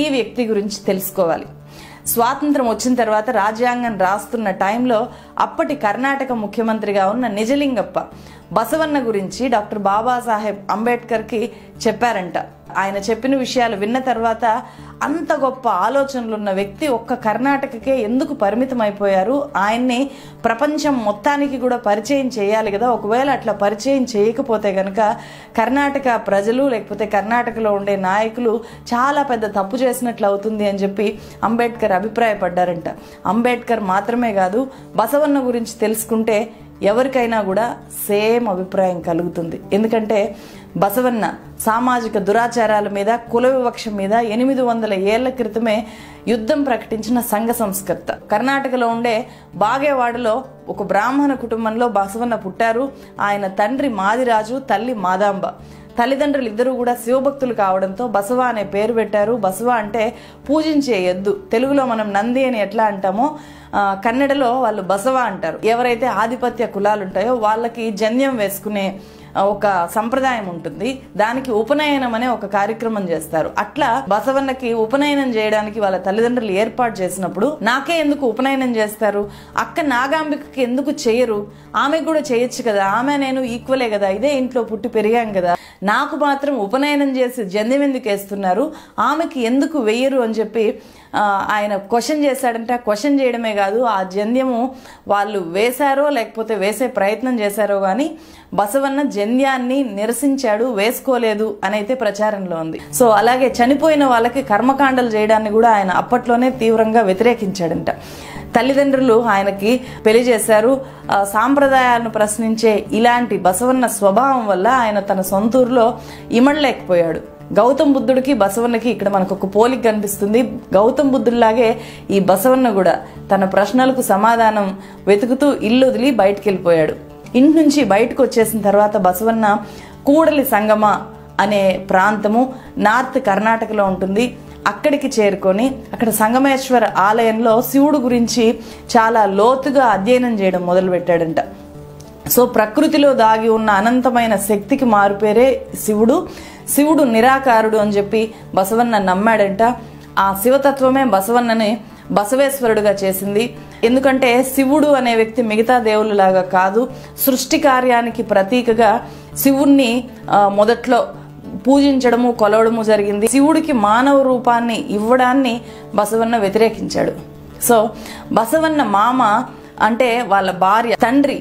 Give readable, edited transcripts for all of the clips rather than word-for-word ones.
ఈ వ్యక్తి గురించి తెలుసుకోవాలి. స్వాతంత్రం వచ్చిన తర్వాత రాజ్యాంగం రాస్తున్న టైంలో అప్పటి కర్ణాటక ముఖ్యమంత్రిగా ఉన్న నిజలింగప్ప బసవన్న గురించి డాక్టర్ బాబాసాహెబ్ అంబేద్కర్కి చెప్పారంట. ఆయన చెప్పిన విషయాలు విన్న తర్వాత అంత గొప్ప ఆలోచనలున్న వ్యక్తి ఒక్క కర్ణాటకకే ఎందుకు పరిమితం అయిపోయారు, ఆయన్ని ప్రపంచం మొత్తానికి కూడా పరిచయం చేయాలి కదా, ఒకవేళ అట్లా పరిచయం చేయకపోతే కనుక కర్ణాటక ప్రజలు లేకపోతే కర్ణాటకలో ఉండే నాయకులు చాలా పెద్ద తప్పు చేసినట్లు అవుతుంది అని చెప్పి అంబేద్కర్ అభిప్రాయపడ్డారంట. అంబేద్కర్ మాత్రమే కాదు, బసవన్న గురించి తెలుసుకుంటే ఎవరికైనా కూడా సేమ్ అభిప్రాయం కలుగుతుంది. ఎందుకంటే బసవన్న సామాజిక దురాచారాల మీద, కుల వివక్ష మీద 800 ఏళ్ల క్రితమే యుద్ధం ప్రకటించిన సంఘ సంస్కర్త. కర్ణాటకలో ఉండే బాగేవాడలో ఒక బ్రాహ్మణ కుటుంబంలో బసవన్న పుట్టారు. ఆయన తండ్రి మాదిరాజు, తల్లి మాదాంబ. తల్లిదండ్రులు ఇద్దరు కూడా శివభక్తులు కావడంతో బసవ అనే పేరు పెట్టారు. బసవ అంటే పూజించే ఎద్దు. తెలుగులో మనం నంది అని ఎట్లా అంటామో కన్నడలో వాళ్ళు బసవ అంటారు. ఎవరైతే ఆధిపత్య కులాలు ఉంటాయో వాళ్ళకి జన్యం వేసుకునే ఒక సంప్రదాయం ఉంటుంది. దానికి ఉపనయనం అనే ఒక కార్యక్రమం చేస్తారు. అట్లా బసవన్నకి ఉపనయనం చేయడానికి వాళ్ళ తల్లిదండ్రులు ఏర్పాటు చేసినప్పుడు నాకే ఎందుకు ఉపనయనం చేస్తారు, అక్క నాగాంబికకి ఎందుకు చేయరు, ఆమెకు కూడా చేయొచ్చు కదా, ఆమె నేను ఈక్వలే కదా, ఇదే ఇంట్లో పుట్టి పెరిగాం కదా, నాకు మాత్రం ఉపనయనం చేసి జన్యం ఎందుకు వేస్తున్నారు, ఆమెకి ఎందుకు వెయ్యరు అని చెప్పి ఆయన క్వశ్చన్ చేశాడంటే క్వశ్చన్ చేయడమే కాదు, ఆ జన్యము వాళ్ళు వేశారో లేకపోతే వేసే ప్రయత్నం చేశారో కానీ బసవన్న జన్యాన్ని నిరసించాడు, వేసుకోలేదు అని అయితే ప్రచారంలో ఉంది. సో అలాగే చనిపోయిన వాళ్ళకి కర్మకాండలు చేయడాన్ని కూడా ఆయన అప్పట్లోనే తీవ్రంగా వ్యతిరేకించాడంట. తల్లిదండ్రులు ఆయనకి పెళ్లి చేశారు. సాంప్రదాయాలను ప్రశ్నించే ఇలాంటి బసవన్న స్వభావం వల్ల ఆయన తన సొంతూరులో ఇమడలేకపోయాడు. గౌతమ్ బుద్ధుడికి బసవన్నకి ఇక్కడ మనకు ఒక పోలిక కనిపిస్తుంది. గౌతమ్ బుద్ధుడిలాగే ఈ బసవన్న కూడా తన ప్రశ్నలకు సమాధానం వెతుకుతూ ఇల్లు వదిలి బయటికి వెళ్ళిపోయాడు. ఇంటి నుంచి బయటకు వచ్చేసిన తర్వాత బసవన్న కూడలి సంగమ అనే ప్రాంతము నార్త్ కర్ణాటకలో ఉంటుంది. అక్కడికి చేరుకొని అక్కడ సంగమేశ్వర ఆలయంలో శివుడు గురించి చాలా లోతుగా అధ్యయనం చేయడం మొదలుపెట్టాడంట. సో ప్రకృతిలో దాగి ఉన్న అనంతమైన శక్తికి మారుపేరే శివుడు. శివుడు నిరాకారుడు అని చెప్పి బసవన్న నమ్మాడంట. ఆ శివతత్వమే బసవన్నని బసవేశ్వరుడుగా చేసింది. ఎందుకంటే శివుడు అనే వ్యక్తి మిగతా దేవుళ్ళలాగా కాదు, సృష్టి కార్యానికి ప్రతీకగా శివుణ్ణి మొదట్లో పూజించడము కొలవడము జరిగింది. శివుడికి మానవ రూపాన్ని ఇవ్వడాన్ని బసవన్న వ్యతిరేకించాడు. సో బసవన్న మామ అంటే వాళ్ళ భార్య తండ్రి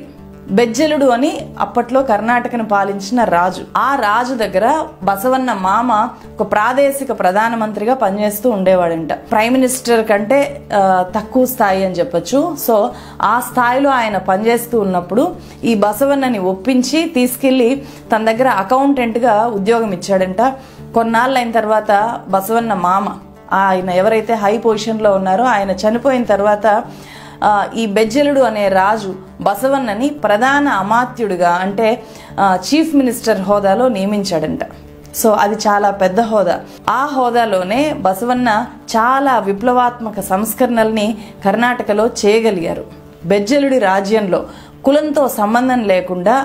బెజ్జలుడు అని అప్పట్లో కర్ణాటకను పాలించిన రాజు. ఆ రాజు దగ్గర బసవన్న మామ ఒక ప్రాదేశిక ప్రధానమంత్రిగా పనిచేస్తూ ఉండేవాడంట. ప్రైమ్ మినిస్టర్ కంటే తక్కువ స్థాయి అని చెప్పొచ్చు. సో ఆ స్థాయిలో ఆయన పనిచేస్తూ ఉన్నప్పుడు ఈ బసవన్నని ఒప్పించి తీసుకెళ్లి తన దగ్గర అకౌంటెంట్ గా ఉద్యోగం ఇచ్చాడంట. కొన్నాళ్ళైన తర్వాత బసవన్న మామ ఆయన ఎవరైతే హై పొజిషన్ లో ఉన్నారో ఆయన చనిపోయిన తర్వాత ఈ బెజ్జలుడు అనే రాజు బసవన్నని ప్రధాన అమాత్యుడిగా అంటే చీఫ్ మినిస్టర్ హోదాలో నియమించాడంట. సో అది చాలా పెద్ద హోదా. ఆ హోదాలోనే బసవన్న చాలా విప్లవాత్మక సంస్కరణల్ని కర్ణాటకలో చేయగలిగారు. బెజ్జలుడి రాజ్యంలో కులంతో సంబంధం లేకుండా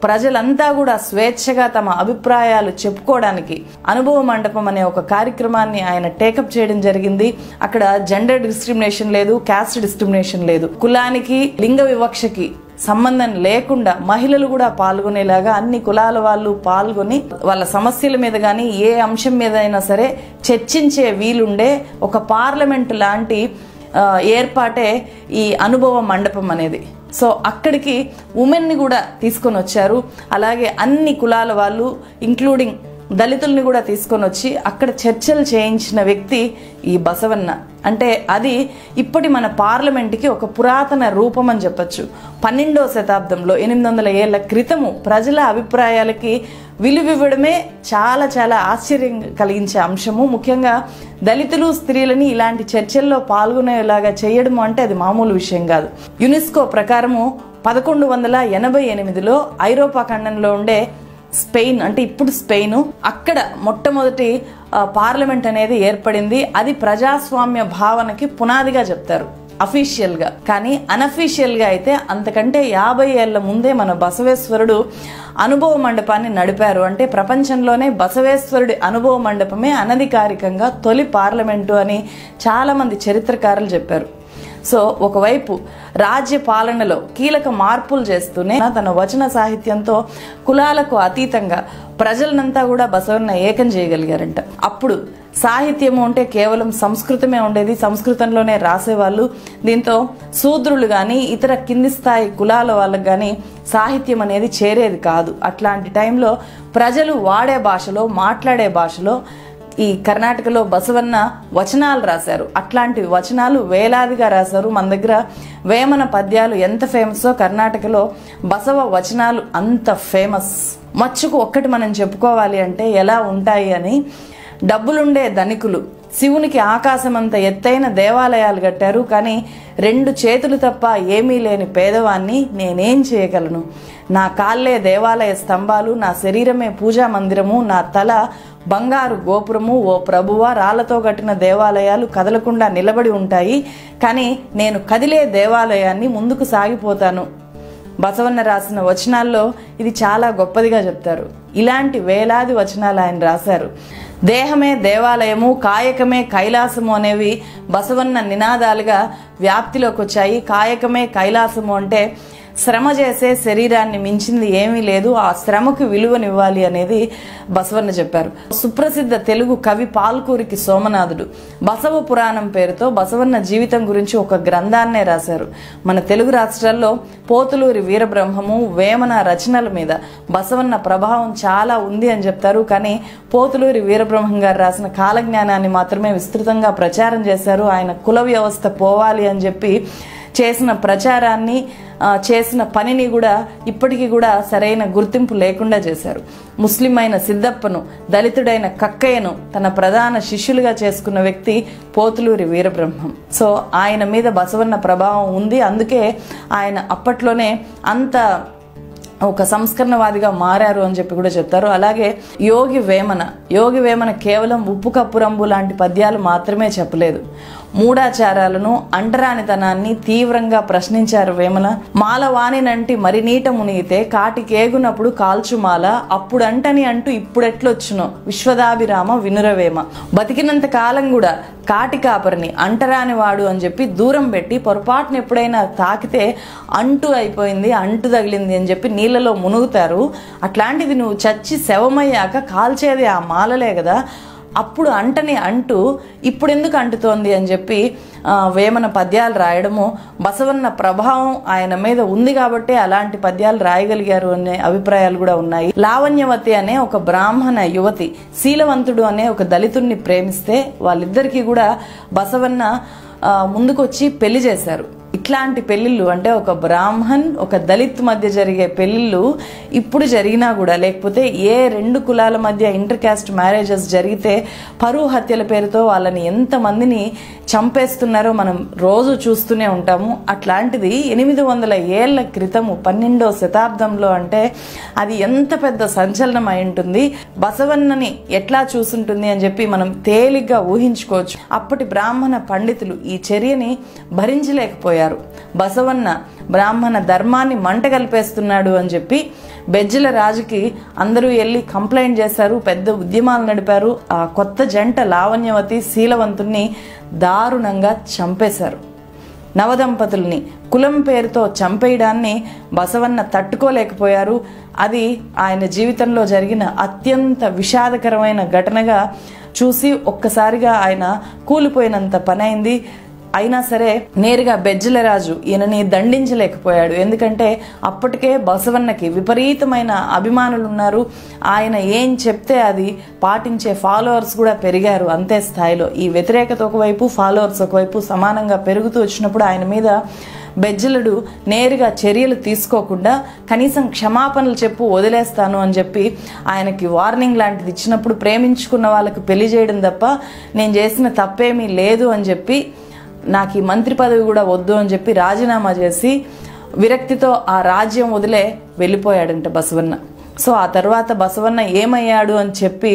ప్రజలంతా కూడా స్వేచ్ఛగా తమ అభిప్రాయాలు చెప్పుకోవడానికి అనుభవ మండపం అనే ఒక కార్యక్రమాన్ని ఆయన టేకప్ చేయడం జరిగింది. అక్కడ జెండర్ డిస్క్రిమినేషన్ లేదు, క్యాస్ట్ డిస్క్రిమినేషన్ లేదు, కులానికి లింగ వివక్షకి సంబంధం లేకుండా మహిళలు కూడా పాల్గొనేలాగా అన్ని కులాల వాళ్ళు పాల్గొని వాళ్ళ సమస్యల మీద గానీ ఏ అంశం మీద అయినా సరే చర్చించే వీలుండే ఒక పార్లమెంట్ లాంటి ఏర్పాటే ఈ అనుభవ మండపం అనేది. సో అక్కడికి ఉమెన్ని కూడా తీసుకొని వచ్చారు. అలాగే అన్ని కులాల వాళ్ళు ఇంక్లూడింగ్ దళితుల్ని కూడా తీసుకొని వచ్చి అక్కడ చర్చలు చేయించిన వ్యక్తి ఈ బసవన్న. అంటే అది ఇప్పటి మన పార్లమెంట్కి ఒక పురాతన రూపం అని చెప్పచ్చు. 12వ శతాబ్దంలో 800 ఏళ్ల క్రితము ప్రజల అభిప్రాయాలకి విలువివ్వడమే చాలా చాలా ఆశ్చర్యం కలిగించే అంశము. ముఖ్యంగా దళితులు స్త్రీలని ఇలాంటి చర్చల్లో పాల్గొనేలాగా చేయడము అంటే అది మామూలు విషయం కాదు. యునెస్కో ప్రకారము 1188లో ఐరోపా ఖండంలో ఉండే స్పెయిన్ అంటే ఇప్పుడు స్పెయిన్ అక్కడ మొట్టమొదటి పార్లమెంట్ అనేది ఏర్పడింది. అది ప్రజాస్వామ్య భావనకి పునాదిగా చెప్తారు. అఫీషియల్గా. కానీ అనఫీషియల్గా అయితే అంతకంటే 50 ఏళ్ల ముందే మన బసవేశ్వరుడు అనుభవ మండపాన్ని నడిపారు. అంటే ప్రపంచంలోనే బసవేశ్వరుడి అనుభవ మండపమే అనధికారికంగా తొలి పార్లమెంటు అని చాలా మంది చరిత్రకారులు చెప్పారు. సో ఒకవైపు రాజ్య పాలనలో కీలక మార్పులు చేస్తూనే తన వచన సాహిత్యంతో కులాలకు అతీతంగా ప్రజలనంతా కూడా బసవన్న ఏకం చేయగలిగారంట. అప్పుడు సాహిత్యము అంటే కేవలం సంస్కృతమే ఉండేది, సంస్కృతంలోనే రాసేవాళ్ళు. దీంతో శూద్రులు కానీ ఇతర కింది స్థాయి కులాల వాళ్ళకు కానీ సాహిత్యం అనేది చేరేది కాదు. అట్లాంటి టైంలో ప్రజలు వాడే భాషలో, మాట్లాడే భాషలో ఈ కర్ణాటకలో బసవన్న వచనాలు రాశారు. అట్లాంటి వచనాలు వేలాదిగా రాశారు. మన దగ్గర వేమన పద్యాలు ఎంత ఫేమస్సో కర్ణాటకలో బసవ వచనాలు అంత ఫేమస్. మచ్చుకు ఒక్కటి మనం చెప్పుకోవాలి అంటే ఎలా ఉంటాయి అని, డబ్బులుండే ధనికులు శివునికి ఆకాశమంత ఎత్తైన దేవాలయాలు కట్టారు, కానీ 2 చేతులు తప్ప ఏమీ లేని పేదవాన్ని నేనేం చేయగలను? నా కాళ్ళే దేవాలయ స్తంభాలు, నా శరీరమే పూజా మందిరము, నా తల బంగారు గోపురము. ఓ ప్రభువా, రాళ్లతో కట్టిన దేవాలయాలు కదలకుండా నిలబడి ఉంటాయి, కానీ నేను కదిలే దేవాలయాన్ని ముందుకు సాగిపోతాను. బసవన్న రాసిన వచనాల్లో ఇది చాలా గొప్పదిగా చెప్తారు. ఇలాంటి వేలాది వచనాలు ఆయన రాశారు. దేహమే దేవాలయము, కాయకమే కైలాసము అనేవి బసవన్న నినాదాలుగా వ్యాప్తిలోకి వచ్చాయి. కాయకమే కైలాసము అంటే శ్రమ చేసే శరీరాన్ని మించింది ఏమీ లేదు, ఆ శ్రమకు విలువనివ్వాలి అనేది బసవన్న చెప్పారు. సుప్రసిద్ధ తెలుగు కవి పాల్కూరికి సోమనాథుడు బసవ పురాణం పేరుతో బసవన్న జీవితం గురించి ఒక గ్రంథాన్నే రాశారు. మన తెలుగు రాష్ట్రాల్లో పోతులూరి వీరబ్రహ్మము, వేమన రచనల మీద బసవన్న ప్రభావం చాలా ఉంది అని చెప్తారు. కానీ పోతులూరి వీరబ్రహ్మం గారు రాసిన కాలజ్ఞానాన్ని మాత్రమే విస్తృతంగా ప్రచారం చేశారు. ఆయన కుల వ్యవస్థ పోవాలి అని చెప్పి చేసిన ప్రచారాన్ని, చేసిన పనిని కూడా ఇప్పటికీ కూడా సరైన గుర్తింపు లేకుండా చేశారు. ముస్లిం అయిన సిద్దప్పను, దళితుడైన కక్కయ్యను తన ప్రధాన శిష్యులుగా చేసుకున్న వ్యక్తి పోతులూరి వీరబ్రహ్మం. సో ఆయన మీద బసవన్న ప్రభావం ఉంది. అందుకే ఆయన అప్పట్లోనే అంత ఒక సంస్కరణవాదిగా మారారు అని చెప్పి కూడా చెప్తారు. అలాగే యోగి వేమన కేవలం ఉప్పు కప్పురంబు లాంటి పద్యాలు మాత్రమే చెప్పలేదు. మూఢాచారాలను, అంటరానితనాన్ని తీవ్రంగా ప్రశ్నించారు వేమన. మాలవాణినంటి మరి నీట మునిగితే కాటికేగునప్పుడు కాల్చుమాల, అప్పుడంటని అంటూ ఇప్పుడెట్లొచ్చునో విశ్వదాభిరామ వినురవేమ. బతికినంత కాలం కూడా కాటి కాపరిని, అంటరాని వాడు అని చెప్పి దూరం పెట్టి పొరపాటున ఎప్పుడైనా తాకితే అంటు అయిపోయింది, అంటు తగిలింది అని చెప్పి నీళ్ళలో మునుగుతారు. అట్లాంటిది నువ్వు చచ్చి శవమయ్యాక కాల్చేది ఆ మాలలే కదా, అప్పుడు అంటని అంటూ ఇప్పుడెందుకు అంటుతోంది అని చెప్పి వేమన పద్యాలు రాయడము, బసవన్న ప్రభావం ఆయన మీద ఉంది కాబట్టి అలాంటి పద్యాలు రాయగలిగారు అనే అభిప్రాయాలు కూడా ఉన్నాయి. లావణ్యవతి అనే ఒక బ్రాహ్మణ యువతి శీలవంతుడు అనే ఒక దళితుడిని ప్రేమిస్తే వాళ్ళిద్దరికీ కూడా బసవన్న ముందుకొచ్చి పెళ్లి చేశారు. ఇట్లాంటి పెళ్లిళ్ళు అంటే ఒక బ్రాహ్మణ్, ఒక దళిత్ మధ్య జరిగే పెళ్లిళ్ళు ఇప్పుడు జరిగినా కూడా, లేకపోతే ఏ 2 కులాల మధ్య ఇంటర్ కాస్ట్ మ్యారేజెస్ జరిగితే పరువు హత్యల పేరుతో వాళ్ళని ఎంతమందిని చంపేస్తున్నారో మనం రోజు చూస్తూనే ఉంటాము. అట్లాంటిది 800 ఏళ్ల క్రితము 12వ శతాబ్దంలో అంటే అది ఎంత పెద్ద సంచలనం అయి ఉంటుంది. బసవన్నని ఎట్లా చూసుంటుంది అని చెప్పి మనం తేలిగ్గా ఊహించుకోవచ్చు. అప్పటి బ్రాహ్మణ పండితులు ఈ చర్యని భరించలేకపోయారు. బసవన్న బ్రాహ్మణ ధర్మాన్ని మంట కలిపేస్తున్నాడు అని చెప్పి బెజ్జల రాజుకి అందరూ వెళ్ళి కంప్లైంట్ చేశారు. పెద్ద ఉద్యమాలు నడిపారు. ఆ కొత్త జంట లావణ్యవతి శీలవంతుణ్ణి దారుణంగా చంపేశారు. నవదంపతుల్ని కులం పేరుతో చంపేయడాన్ని బసవన్న తట్టుకోలేకపోయారు. అది ఆయన జీవితంలో జరిగిన అత్యంత విషాదకరమైన ఘటనగా చూసి ఒక్కసారిగా ఆయన కూలిపోయినంత పని అయింది. అయినా సరే నేరుగా బెజ్జలరాజు ఈయనని దండించలేకపోయాడు. ఎందుకంటే అప్పటికే బసవన్నకి విపరీతమైన అభిమానులు ఉన్నారు. ఆయన ఏం చెప్తే అది పాటించే ఫాలోవర్స్ కూడా పెరిగారు అంతే స్థాయిలో. ఈ వ్యతిరేకత ఒకవైపు, ఫాలోవర్స్ ఒకవైపు సమానంగా పెరుగుతూ వచ్చినప్పుడు ఆయన మీద బెజ్జలుడు నేరుగా చర్యలు తీసుకోకుండా కనీసం క్షమాపణలు చెప్పు వదిలేస్తాను అని చెప్పి ఆయనకి వార్నింగ్ లాంటిది ఇచ్చినప్పుడు, ప్రేమించుకున్న వాళ్ళకి పెళ్లి చేయడం తప్ప నేను చేసిన తప్పేమీ లేదు అని చెప్పి, నాకు ఈ మంత్రి పదవి కూడా వద్దు అని చెప్పి రాజీనామా చేసి విరక్తితో ఆ రాజ్యం వదిలే వెళ్ళిపోయాడంట బసవన్న. సో ఆ తర్వాత బసవన్న ఏమయ్యాడు అని చెప్పి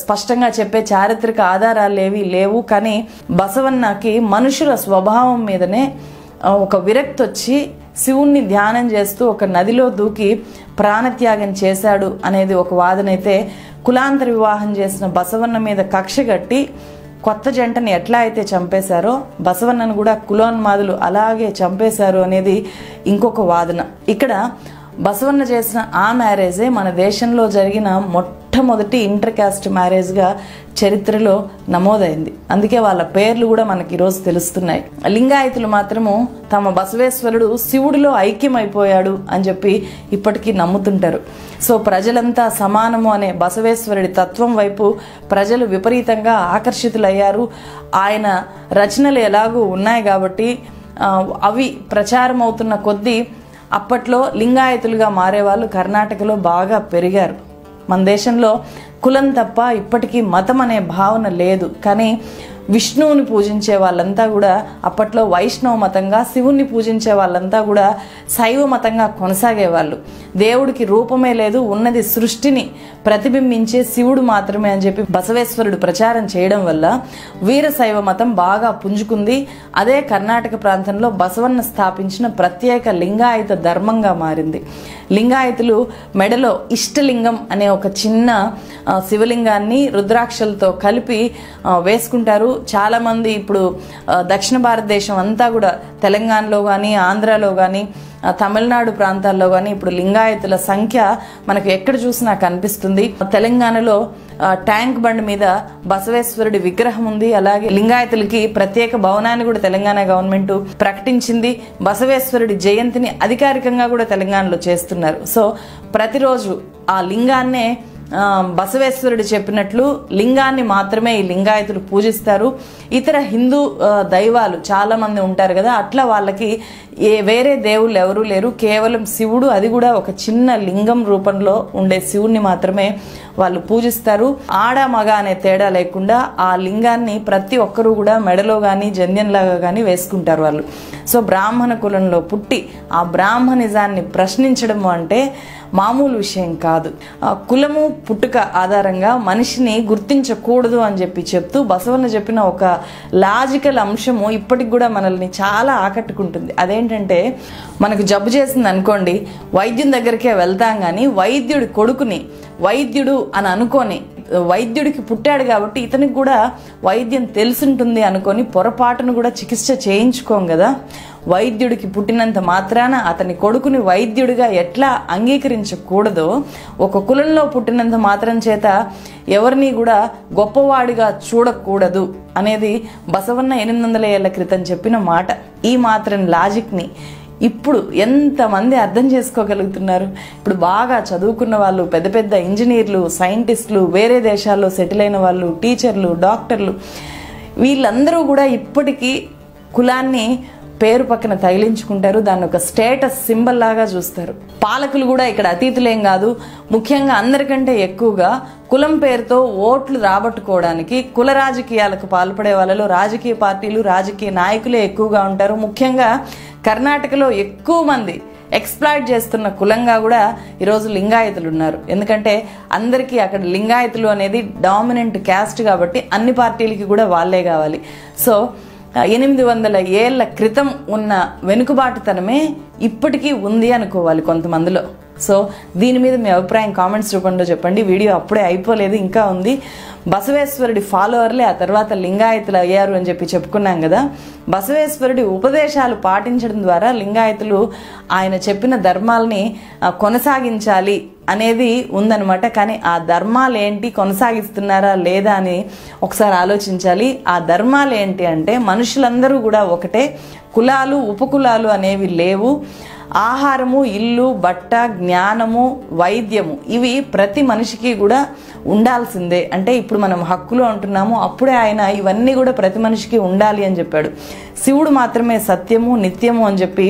స్పష్టంగా చెప్పే చారిత్రక ఆధారాలు ఏవి లేవు. కానీ బసవన్నకి మనుషుల స్వభావం మీదనే ఒక విరక్తి వచ్చి శివుణ్ణి ధ్యానం చేస్తూ ఒక నదిలో దూకి ప్రాణత్యాగం చేశాడు అనేది ఒక వాదన అయితే, కులాంతర వివాహం చేసిన బసవన్న మీద కక్ష కట్టి కొత్త జంటని ఎట్లా అయితే చంపేశారో బసవన్నను కూడా కులోన్మాదులు అలాగే చంపేశారు అనేది ఇంకొక వాదన. ఇక్కడ బసవన్న చేసిన ఆ మ్యారేజే మన దేశంలో జరిగిన మొట్టమొదటి ఇంటర్ కాస్ట్ మ్యారేజ్గా చరిత్రలో నమోదైంది. అందుకే వాళ్ళ పేర్లు కూడా మనకి ఈరోజు తెలుస్తున్నాయి. లింగాయతులు మాత్రము తమ బసవేశ్వరుడు శివుడిలో ఐక్యమైపోయాడు అని చెప్పి ఇప్పటికీ నమ్ముతుంటారు. సో ప్రజలంతా సమానము అనే బసవేశ్వరుడి తత్వం వైపు ప్రజలు విపరీతంగా ఆకర్షితులయ్యారు. ఆయన రచనలు ఎలాగూ ఉన్నాయి కాబట్టి అవి ప్రచారం అవుతున్న కొద్దీ అప్పట్లో లింగాయతులుగా మారేవాళ్ళు కర్ణాటకలో బాగా పెరిగారు. మన దేశంలో కులం తప్ప ఇప్పటికీ మతం అనే భావన లేదు. కానీ విష్ణువుని పూజించే వాళ్ళంతా కూడా అప్పట్లో వైష్ణవ మతంగా, శివుణ్ణి పూజించే వాళ్ళంతా కూడా శైవ మతంగా కొనసాగేవాళ్ళు. దేవుడికి రూపమే లేదు, ఉన్నది సృష్టిని ప్రతిబింబించే శివుడు మాత్రమే అని చెప్పి బసవేశ్వరుడు ప్రచారం చేయడం వల్ల వీరశైవ మతం బాగా పుంజుకుంది. అదే కర్ణాటక ప్రాంతంలో బసవన్న స్థాపించిన ప్రత్యేక లింగాయత ధర్మంగా మారింది. లింగాయతులు మెడలో ఇష్టలింగం అనే ఒక చిన్న శివలింగాన్ని రుద్రాక్షలతో కలిపి వేసుకుంటారు. చాలా మంది ఇప్పుడు దక్షిణ భారతదేశం అంతా కూడా తెలంగాణలో కానీ, ఆంధ్రాలో కానీ, తమిళనాడు ప్రాంతాల్లో కానీ ఇప్పుడు లింగాయతుల సంఖ్య మనకు ఎక్కడ చూసినా కనిపిస్తుంది. తెలంగాణలో ట్యాంక్ బండ్ మీద బసవేశ్వరుడి విగ్రహం ఉంది. అలాగే లింగాయతులకి ప్రత్యేక భవనాన్ని కూడా తెలంగాణ గవర్నమెంట్ ప్రకటించింది. బసవేశ్వరుడి జయంతిని అధికారికంగా కూడా తెలంగాణలో చేస్తున్నారు. సో ప్రతిరోజు ఆ లింగాన్నే బసవేశ్వరుడు చెప్పినట్లు లింగాన్ని మాత్రమే ఈ లింగాయతులు పూజిస్తారు. ఇతర హిందూ దైవాలు చాలా మంది ఉంటారు కదా, అట్లా వాళ్ళకి వేరే దేవుళ్ళు ఎవరూ లేరు, కేవలం శివుడు, అది కూడా ఒక చిన్న లింగం రూపంలో ఉండే శివుణ్ణి మాత్రమే వాళ్ళు పూజిస్తారు. ఆడ మగ అనే తేడా లేకుండా ఆ లింగాన్ని ప్రతి ఒక్కరూ కూడా మెడలో కానీ జంధ్యంలాగా కానీ వేసుకుంటారు వాళ్ళు. సో బ్రాహ్మణ కులంలో పుట్టి ఆ బ్రాహ్మణిజాన్ని ప్రశ్నించడం అంటే మామూలు విషయం కాదు. కులము పుట్టుక ఆధారంగా మనిషిని గుర్తించకూడదు అని చెప్పి చెప్తూ బసవన్న చెప్పిన ఒక లాజికల్ అంశము ఇప్పటికి కూడా మనల్ని చాలా ఆకట్టుకుంటుంది. అదేంటంటే, మనకు జబ్బు చేసింది అనుకోండి, వైద్యం దగ్గరికే వెళ్తాం కానీ వైద్యుడి కొడుకుని వైద్యుడు అని అనుకొని, వైద్యుడికి పుట్టాడు కాబట్టి ఇతనికి కూడా వైద్యం తెలుసుంటుంది అనుకొని పొరపాటును కూడా చికిత్స చేయించుకోం కదా. వైద్యుడికి పుట్టినంత మాత్రాన అతని కొడుకుని వైద్యుడిగా ఎట్లా అంగీకరించకూడదో, ఒక కులంలో పుట్టినంత మాత్రం చేత ఎవరిని కూడా గొప్పవాడిగా చూడకూడదు అనేది బసవన్న 800 ఏళ్ల క్రితం చెప్పిన మాట. ఈ మాత్రం లాజిక్ని ఇప్పుడు ఎంతమంది అర్థం చేసుకోగలుగుతున్నారు? ఇప్పుడు బాగా చదువుకున్న వాళ్ళు, పెద్ద పెద్ద ఇంజనీర్లు, సైంటిస్టులు, వేరే దేశాల్లో సెటిల్ అయిన వాళ్ళు, టీచర్లు, డాక్టర్లు, వీళ్ళందరూ కూడా ఇప్పటికీ కులాన్ని పేరు పక్కన తగిలించుకుంటారు. దాన్ని ఒక స్టేటస్ సింబల్ లాగా చూస్తారు. పాలకులు కూడా ఇక్కడ అతీతులేం కాదు. ముఖ్యంగా అందరికంటే ఎక్కువగా కులం పేరుతో ఓట్లు రాబట్టుకోవడానికి కుల రాజకీయాలకు పాల్పడే వాళ్ళలో రాజకీయ పార్టీలు, రాజకీయ నాయకులే ఎక్కువగా ఉంటారు. ముఖ్యంగా కర్ణాటకలో ఎక్కువ మంది ఎక్స్ప్లాయిట్ చేస్తున్న కులంగా కూడా ఈరోజు లింగాయతులు ఉన్నారు. ఎందుకంటే అందరికీ అక్కడ లింగాయతులు అనేది డామినెంట్ క్యాస్ట్ కాబట్టి అన్ని పార్టీలకి కూడా వాళ్ళే కావాలి. సో 800 ఏళ్ల క్రితం ఉన్న వెనుకబాటుతనమే ఇప్పటికీ ఉంది అనుకోవాలి కొంతమందిలో. సో దీని మీద మీ అభిప్రాయం కామెంట్స్ రూపంలో చెప్పండి. వీడియో అప్పుడే అయిపోలేదు, ఇంకా ఉంది. బసవేశ్వరుడి ఫాలోవర్లే ఆ తర్వాత లింగాయతులు అయ్యారు అని చెప్పి చెప్పుకున్నాం కదా. బసవేశ్వరుడి ఉపదేశాలు పాటించడం ద్వారా లింగాయతులు ఆయన చెప్పిన ధర్మాలని కొనసాగించాలి అనేది ఉందన్నమాట. కానీ ఆ ధర్మాలు ఏంటి, కొనసాగిస్తున్నారా లేదా అని ఒకసారి ఆలోచించాలి. ఆ ధర్మాలు ఏంటి అంటే, మనుషులందరూ కూడా ఒకటే, కులాలు ఉపకులాలు అనేవి లేవు. ఆహారము, ఇల్లు, బట్ట, జ్ఞానము, వైద్యము, ఇవి ప్రతి మనిషికి కూడా ఉండాల్సిందే. అంటే ఇప్పుడు మనం హక్కులు అంటున్నాము, అప్పుడే ఆయన ఇవన్నీ కూడా ప్రతి మనిషికి ఉండాలి అని చెప్పాడు. శివుడు మాత్రమే సత్యము, నిత్యము అని చెప్పి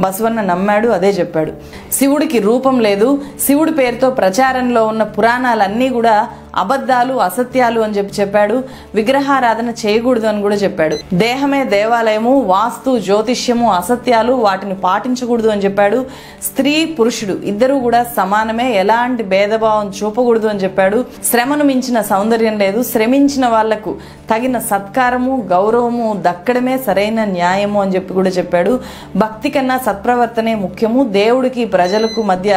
బసవన్న నమ్మాడు, అదే చెప్పాడు. శివుడికి రూపం లేదు. శివుడి పేరుతో ప్రచారంలో ఉన్న పురాణాలన్నీ కూడా అబద్ధాలు అసత్యాలు అని చెప్పాడు. విగ్రహారాధన చేయకూడదు అని కూడా చెప్పాడు. దేహమే దేవాలయము, వాస్తు జ్యోతిష్యము అసత్యాలు, వాటిని పాటించకూడదు అని చెప్పాడు. స్త్రీ పురుషుడు ఇద్దరూ కూడా సమానమే, ఎలాంటి భేదభావం చూపకూడదు అని చెప్పాడు. శ్రమను మించిన సౌందర్యం లేదు, శ్రమించిన వాళ్లకు తగిన సత్కారము గౌరవము దక్కడమే సరైన న్యాయము అని చెప్పి కూడా చెప్పాడు. భక్తి కన్నా సత్ప్రవర్తనే ముఖ్యము, దేవుడికి ప్రజలకు మధ్య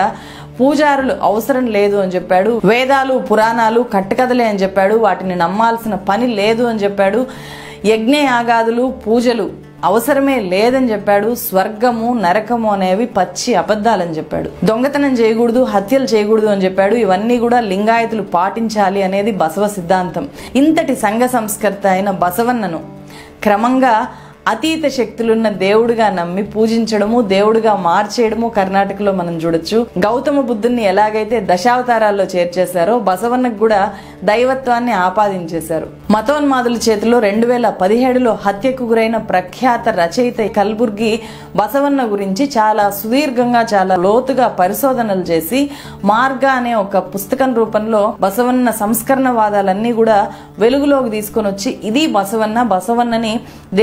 పూజారులు అవసరం లేదు అని చెప్పాడు. వేదాలు పురాణాలు కట్టుకథలే అని చెప్పాడు, వాటిని నమ్మాల్సిన పని లేదు అని చెప్పాడు. యజ్ఞ యాగాదులు పూజలు అవసరమే లేదని చెప్పాడు. స్వర్గము నరకము అనేవి పచ్చి అబద్ధాలని చెప్పాడు. దొంగతనం చేయకూడదు, హత్యలు చేయకూడదు అని చెప్పాడు. ఇవన్నీ కూడా లింగాయతులు పాటించాలి అనేది బసవ సిద్ధాంతం. ఇంతటి సంఘ సంస్కర్త అయిన బసవన్నను క్రమంగా అతీత శక్తులున్న దేవుడిగా నమ్మి పూజించడము, దేవుడిగా మార్చేయడము కర్ణాటకలో మనం చూడొచ్చు. గౌతమ బుద్ధుని ఎలాగైతే దశావతారాల్లో చేర్చేశారో బసవన్నకు కూడా దైవత్వాన్ని ఆపాదించేశారు. మతోన్మాదుల చేతిలో 2017లో హత్యకు గురైన ప్రఖ్యాత రచయిత కల్బుర్గి బసవన్న గురించి చాలా సుదీర్ఘంగా చాలా లోతుగా పరిశోధనలు చేసి మార్గ అనే ఒక పుస్తకం రూపంలో బసవన్న సంస్కరణవాదాలన్నీ కూడా వెలుగులోకి తీసుకొని వచ్చి ఇది బసవన్నని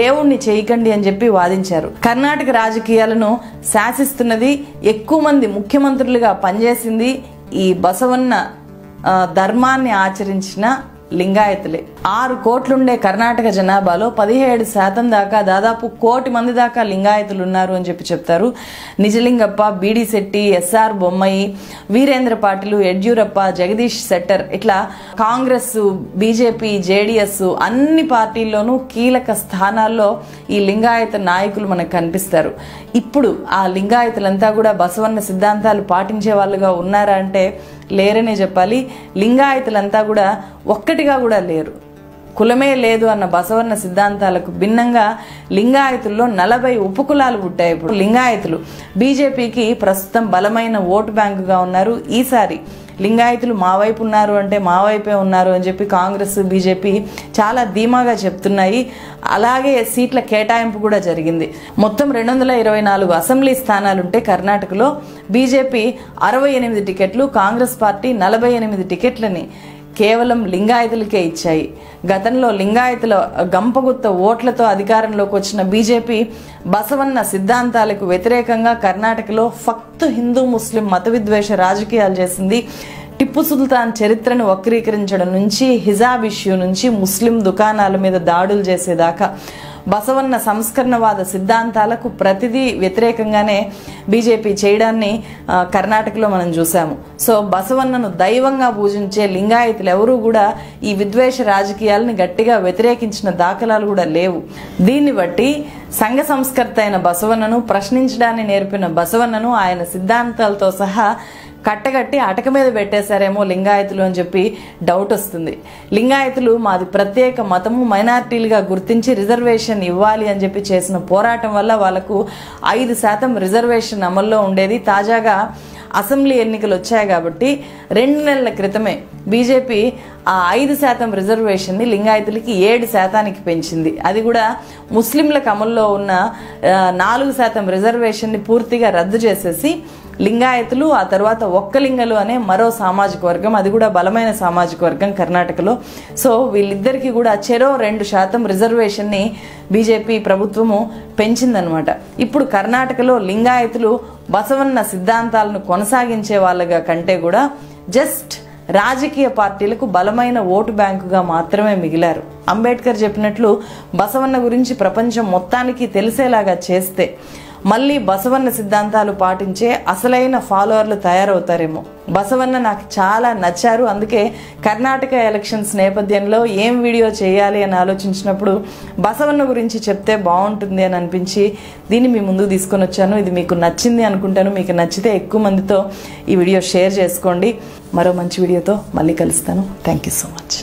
దేవుణ్ణి చేయకండి అని చెప్పి వాదించారు. కర్ణాటక రాజకీయాలను శాసిస్తున్నది, ఎక్కువ మంది ముఖ్యమంత్రులుగా పనిచేసింది ఈ బసవన్న ధర్మాన్ని ఆచరించిన లింగాయతులే. 6 కోట్లుండే కర్ణాటక జనాభాలో 17% దాకా దాదాపు 1 కోటి మంది దాకా లింగాయతులు ఉన్నారు అని చెప్పి చెప్తారు. నిజలింగప్ప, బీడి శెట్టి, ఎస్ఆర్ బొమ్మయి, వీరేంద్ర పాటిలు, యడ్యూరప్ప, జగదీష్ శెట్టర్ ఇట్లా కాంగ్రెస్, బీజేపీ, జేడీఎస్ అన్ని పార్టీల్లోనూ కీలక స్థానాల్లో ఈ లింగాయత నాయకులు మనకు కనిపిస్తారు. ఇప్పుడు ఆ లింగాయతులంతా కూడా బసవన్న సిద్ధాంతాలు పాటించే వాళ్ళుగా ఉన్నారా అంటే లేరనే చెప్పాలి. లింగాయతులంతా కూడా ఒక్కటిగా కూడా లేరు. కులమే లేదు అన్న బసవన్న సిద్ధాంతాలకు భిన్నంగా లింగాయతుల్లో 40 ఉపకులాలు పుట్టాయి. ఇప్పుడు లింగాయతులు బీజేపీకి ప్రస్తుతం బలమైన ఓటు బ్యాంకుగా ఉన్నారు. ఈసారి లింగాయతులు మా వైపు ఉన్నారు అంటే మా వైపే ఉన్నారు అని చెప్పి కాంగ్రెస్, బీజేపీ చాలా ధీమాగా చెప్తున్నాయి. అలాగే సీట్ల కేటాయింపు కూడా జరిగింది. మొత్తం 224 అసెంబ్లీ స్థానాలుంటే కర్ణాటకలో బీజేపీ 68 టికెట్లు, కాంగ్రెస్ పార్టీ 48 టికెట్లని కేవలం లింగాయతులకే ఇచ్చాయి. గతంలో లింగాయతుల గంపగుత్త ఓట్లతో అధికారంలోకి వచ్చిన బీజేపీ బసవన్న సిద్ధాంతాలకు వ్యతిరేకంగా కర్ణాటకలో ఫక్త్ హిందూ ముస్లిం మత విద్వేష రాజకీయాలు చేసింది. టిప్పు సుల్తాన్ చరిత్రను వక్రీకరించడం నుంచి, హిజాబ్ ఇష్యూ నుంచి ముస్లిం దుకాణాల మీద దాడులు చేసేదాకా బసవన్న సంస్కరణవాద సిద్ధాంతాలకు ప్రతిదీ వ్యతిరేకంగానే బీజేపీ చేయడాన్ని కర్ణాటకలో మనం చూసాము. సో బసవన్నను దైవంగా పూజించే లింగాయతులు ఎవరూ కూడా ఈ విద్వేష రాజకీయాలని గట్టిగా వ్యతిరేకించిన దాఖలాలు కూడా లేవు. దీన్ని బట్టి సంఘ సంస్కర్త అయిన బసవన్నను, ప్రశ్నించడాన్ని నేర్పిన బసవన్నను ఆయన సిద్ధాంతాలతో సహా కట్టగట్టి అటక మీద పెట్టేశారేమో లింగాయతులు అని చెప్పి డౌట్ వస్తుంది. లింగాయతులు మాది ప్రత్యేక మతము, మైనారిటీలుగా గుర్తించి రిజర్వేషన్ ఇవ్వాలి అని చెప్పి చేసిన పోరాటం వల్ల వాళ్లకు 5% రిజర్వేషన్ అమల్లో ఉండేది. తాజాగా అసెంబ్లీ ఎన్నికలు వచ్చాయి కాబట్టి 2 నెలల క్రితమే బీజేపీ ఆ 5% రిజర్వేషన్ని లింగాయతులకి 7% పెంచింది. అది కూడా ముస్లింలకు అమల్లో ఉన్న 4% రిజర్వేషన్ని పూర్తిగా రద్దు చేసేసి లింగాయతులు, ఆ తర్వాత ఒక్కలింగలు అనే మరో సామాజిక వర్గం, అది కూడా బలమైన సామాజిక వర్గం కర్ణాటకలో. సో వీళ్ళిద్దరికీ కూడా చెరో 2% రిజర్వేషన్ని బీజేపీ ప్రభుత్వము పెంచిందనమాట. ఇప్పుడు కర్ణాటకలో లింగాయతులు బసవన్న సిద్ధాంతాలను కొనసాగించే వాళ్ళగా కంటే కూడా జస్ట్ రాజకీయ పార్టీలకు బలమైన ఓటు బ్యాంకుగా మాత్రమే మిగిలారు. అంబేద్కర్ చెప్పినట్లు బసవన్న గురించి ప్రపంచం మొత్తానికి తెలిసేలాగా చేస్తే మళ్ళీ బసవన్న సిద్ధాంతాలు పాటించే అసలైన ఫాలోవర్లు తయారవుతారేమో. బసవన్న నాకు చాలా నచ్చారు. అందుకే కర్ణాటక ఎలక్షన్స్ నేపథ్యంలో ఏం వీడియో చేయాలి అని ఆలోచించినప్పుడు బసవన్న గురించి చెప్తే బాగుంటుంది అని అనిపించి దీన్ని మీ ముందుకు తీసుకొని వచ్చాను. ఇది మీకు నచ్చింది అనుకుంటాను. మీకు నచ్చితే ఎక్కువ మందితో ఈ వీడియో షేర్ చేసుకోండి. మరో మంచి వీడియోతో మళ్ళీ కలుస్తాను. Thank you so much.